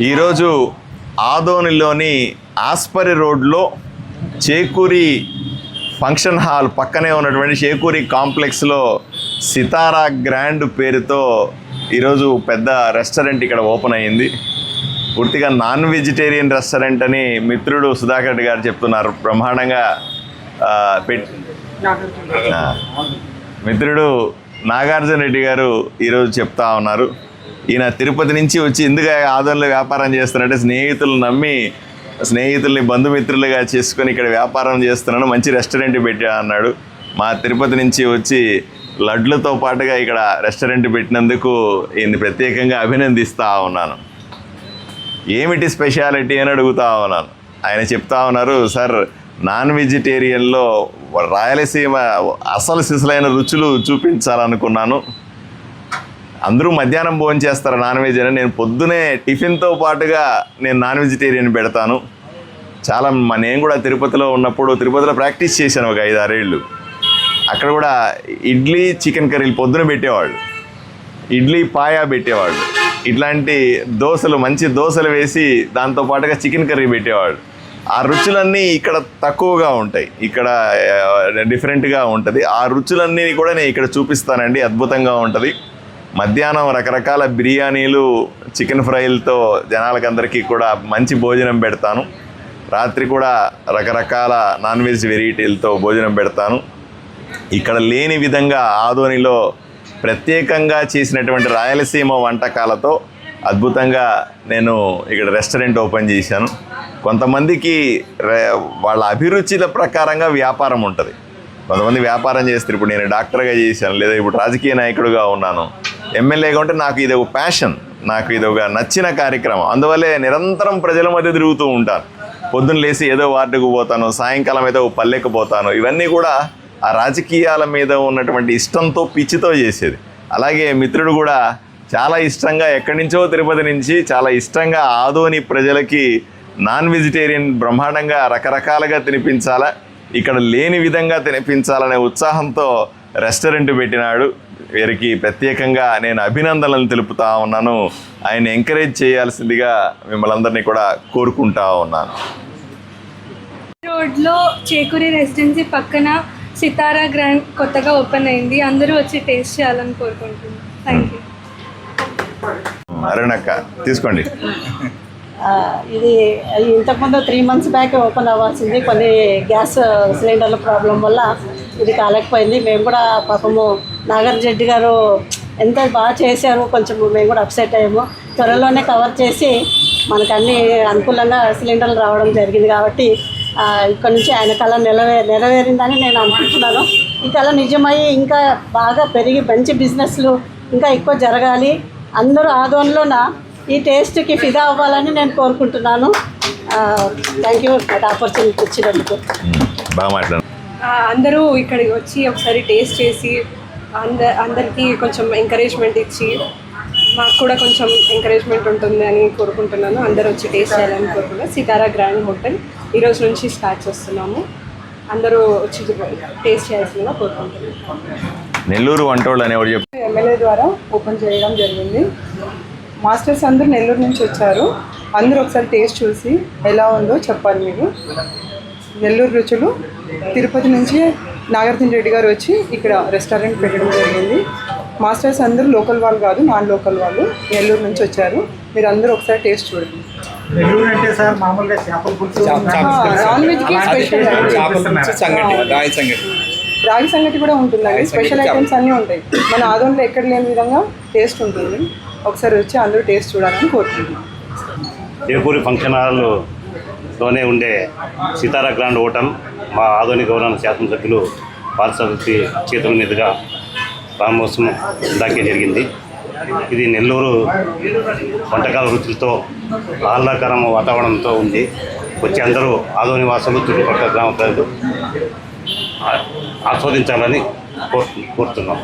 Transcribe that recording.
ఈరోజు ఆదోనిలోని ఆస్పరి రోడ్లో చేకూరి function hall పక్కనే ఉన్నటువంటి చేకూరి కాంప్లెక్స్లో సితారా గ్రాండ్ పేరుతో ఈరోజు పెద్ద రెస్టారెంట్ ఇక్కడ ఓపెన్ అయ్యింది. పూర్తిగా నాన్ వెజిటేరియన్ రెస్టారెంట్ అని మిత్రుడు సుధాకర్ రెడ్డి గారు చెప్తున్నారు. బ్రహ్మాండంగా మిత్రుడు నాగార్జున రెడ్డి గారు ఈరోజు చెప్తా ఉన్నారు. ఈయన తిరుపతి నుంచి వచ్చి ఎందుకు ఆదోనిలో వ్యాపారం చేస్తున్నారంటే స్నేహితులు నమ్మి స్నేహితుల్ని బంధుమిత్రులుగా చేసుకొని ఇక్కడ వ్యాపారం చేస్తున్నాను, మంచి రెస్టారెంట్ పెట్టా అన్నాడు. మా తిరుపతి నుంచి వచ్చి లడ్లతో పాటుగా ఇక్కడ రెస్టారెంట్ పెట్టినందుకు ఈయన్ని ప్రత్యేకంగా అభినందిస్తూ ఉన్నాను. ఏమిటి స్పెషాలిటీ అని అడుగుతూ ఉన్నాను. ఆయన చెప్తా ఉన్నారు, సార్ నాన్ వెజిటేరియన్లో రాయలసీమ అసలు సిసలైన రుచులు చూపించాలనుకున్నాను. అందరూ మధ్యాహ్నం భోజనం చేస్తారు నాన్ వెజ్ అని, నేను పొద్దునే టిఫిన్తో పాటుగా నేను నాన్ వెజిటేరియన్ పెడతాను. చాలా నేను కూడా తిరుపతిలో ఉన్నప్పుడు తిరుపతిలో ప్రాక్టీస్ చేశాను ఒక 5-6 ఏళ్ళు. అక్కడ కూడా ఇడ్లీ చికెన్ కర్రీలు పొద్దున పెట్టేవాళ్ళు, ఇడ్లీ పాయా పెట్టేవాళ్ళు, ఇట్లాంటి దోశలు మంచి దోశలు వేసి దాంతోపాటుగా చికెన్ కర్రీ పెట్టేవాళ్ళు. ఆ రుచులన్నీ ఇక్కడ తక్కువగా ఉంటాయి, ఇక్కడ డిఫరెంట్గా ఉంటుంది. ఆ రుచులన్నీ కూడా నేను ఇక్కడ చూపిస్తానండి, అద్భుతంగా ఉంటుంది. మధ్యాహ్నం రకరకాల బిర్యానీలు చికెన్ ఫ్రైలతో జనాలకందరికీ కూడా మంచి భోజనం పెడతాను. రాత్రి కూడా రకరకాల నాన్ వెజ్ వెరైటీలతో భోజనం పెడతాను. ఇక్కడ లేని విధంగా ఆదోనిలో ప్రత్యేకంగా చేసినటువంటి రాయలసీమ వంటకాలతో అద్భుతంగా నేను ఇక్కడ రెస్టారెంట్ ఓపెన్ చేశాను. కొంతమందికి వాళ్ళ అభిరుచుల ప్రకారంగా వ్యాపారం ఉంటుంది. కొంతమంది వ్యాపారం చేస్తారు. ఇప్పుడు నేను డాక్టర్గా చేశాను, లేదా ఇప్పుడు రాజకీయ నాయకుడిగా ఉన్నాను, ఎమ్మెల్యేగా ఉంటే నాకు ఇది ఒక ప్యాషన్, నాకు ఇది ఒక నచ్చిన కార్యక్రమం. అందువల్లే నిరంతరం ప్రజల మధ్య తిరుగుతూ ఉంటాను. పొద్దున్న లేసి ఏదో వార్డుకు పోతాను, సాయంకాలం ఏదో పల్లెకు పోతాను. ఇవన్నీ కూడా ఆ రాజకీయాల మీద ఉన్నటువంటి ఇష్టంతో పిచ్చితో చేసేది. అలాగే మిత్రుడు కూడా చాలా ఇష్టంగా ఎక్కడి నుంచో తిరుపతి నుంచి చాలా ఇష్టంగా ఆదోని ప్రజలకి నాన్ వెజిటేరియన్ బ్రహ్మాండంగా రకరకాలుగా తినిపించాలా, ఇక్కడ లేని విధంగా తినిపించాలనే ఉత్సాహంతో రెస్టారెంట్ పెట్టినాడు. వీరికి ప్రత్యేకంగా నేను అభినందనలు తెలుపుతా ఉన్నాను. ఆయన ఎంకరేజ్ చేయాల్సిందిగా మిమ్మల్ని అందరినీ కూడా కోరుకుంటా ఉన్నాను. రోడ్లో చేకూరి రెసిడెన్సీ పక్కన సితారా గ్రాండ్ కొత్తగా ఓపెన్ అయింది. అందరూ వచ్చి టేస్ట్ చేయాలని కోరుకుంటున్నాను. Thank you. అరుణక్క తీసుకోండి. ఇది ఇంతకుముందు 3 months బ్యాక్ ఓపెన్ అవ్వాల్సింది. కొన్ని గ్యాస్ సిలిండర్ల ప్రాబ్లం వల్ల ఇది కాలేకపోయింది. మేము కూడా పాపము నాగార్జున రెడ్డి గారు ఎంత బాగా చేశారు, కొంచెం మేము కూడా అప్సెట్ అయ్యాము. త్వరలోనే కవర్ చేసి మనకు అన్ని అనుకూలంగా సిలిండర్లు రావడం జరిగింది. కాబట్టి ఇక్కడ నుంచి ఆయన కళ నెరవేరిందని నేను అనుకుంటున్నాను. ఈ కళ నిజమయ్యి ఇంకా బాగా పెరిగి మంచి బిజినెస్లు ఇంకా ఎక్కువ జరగాలి. అందరూ ఆదోనిలోన ఈ టేస్ట్కి ఫిదా అవ్వాలని నేను కోరుకుంటున్నాను. థ్యాంక్ యూ ఆపర్చునిటీ ఇచ్చినందుకు. బాగా మాట్లాడు. అందరూ ఇక్కడికి వచ్చి ఒకసారి టేస్ట్ చేసి అందరికీ కొంచెం ఎంకరేజ్మెంట్ ఇచ్చి మాకు కూడా కొంచెం ఎంకరేజ్మెంట్ ఉంటుంది అని కోరుకుంటున్నాను. అందరూ వచ్చి టేస్ట్ చేయాలని కోరుకుంటున్నాను. సితారా గ్రాండ్ హోటల్ ఈరోజు నుంచి స్టార్ట్ చేస్తున్నాము. అందరూ వచ్చి టేస్ట్ చేయాల్సిందిగా కోరుకుంటున్నాను. నెల్లూరు వంటోళ్ళు అనేవాడు చెప్పి ఎమ్మెల్యే ద్వారా ఓపెన్ చేయడం జరిగింది. మాస్టర్స్ అందరూ నెల్లూరు నుంచి వచ్చారు. అందరూ ఒకసారి టేస్ట్ చూసి ఎలా ఉందో చెప్పాలి. మీకు నెల్లూరు రుచులు తిరుపతి నుంచి నాగార్జున రెడ్డి గారు వచ్చి ఇక్కడ రెస్టారెంట్ పెట్టడం జరిగింది. మాస్టర్స్ అందరూ లోకల్ వాళ్ళు కాదు, నాన్ లోకల్ వాళ్ళు నెల్లూరు నుంచి వచ్చారు. మీరు అందరూ ఒకసారి టేస్ట్ చూడండి. నెల్లూరు అంటే సార్ మామూలుగా చేపల పులుసు, నాన్ వెజ్కి స్పెషల్ రాగి సంగటి కూడా ఉంటుందండి. స్పెషల్ ఐటమ్స్ అన్నీ ఉంటాయి. మన ఆదోనిలో ఎక్కడ లేని విధంగా టేస్ట్ ఉంటుంది. ఒకసారి వచ్చి అందరూ టేస్ట్ చూడాలని కోరుకుంటున్నాం. చేకూరి ఫంక్షన్ హాల్లోనే ఉండే సితారా గ్రాండ్ హోటల్ మా ఆదోని గౌరవ శాసనసభ్యులు పార్శ్వతి చేతుల మీదుగా ప్రారంభోత్సవం ఇందాకే జరిగింది. ఇది నెల్లూరు వంటకాల రుచులతో ఆహ్లాదకర వాతావరణంతో ఉంది. వచ్చి అందరూ ఆదోని వాసులు చుట్టుపక్కల గ్రామ ప్రజలు ఆస్వాదించాలని కోరుతున్నాం.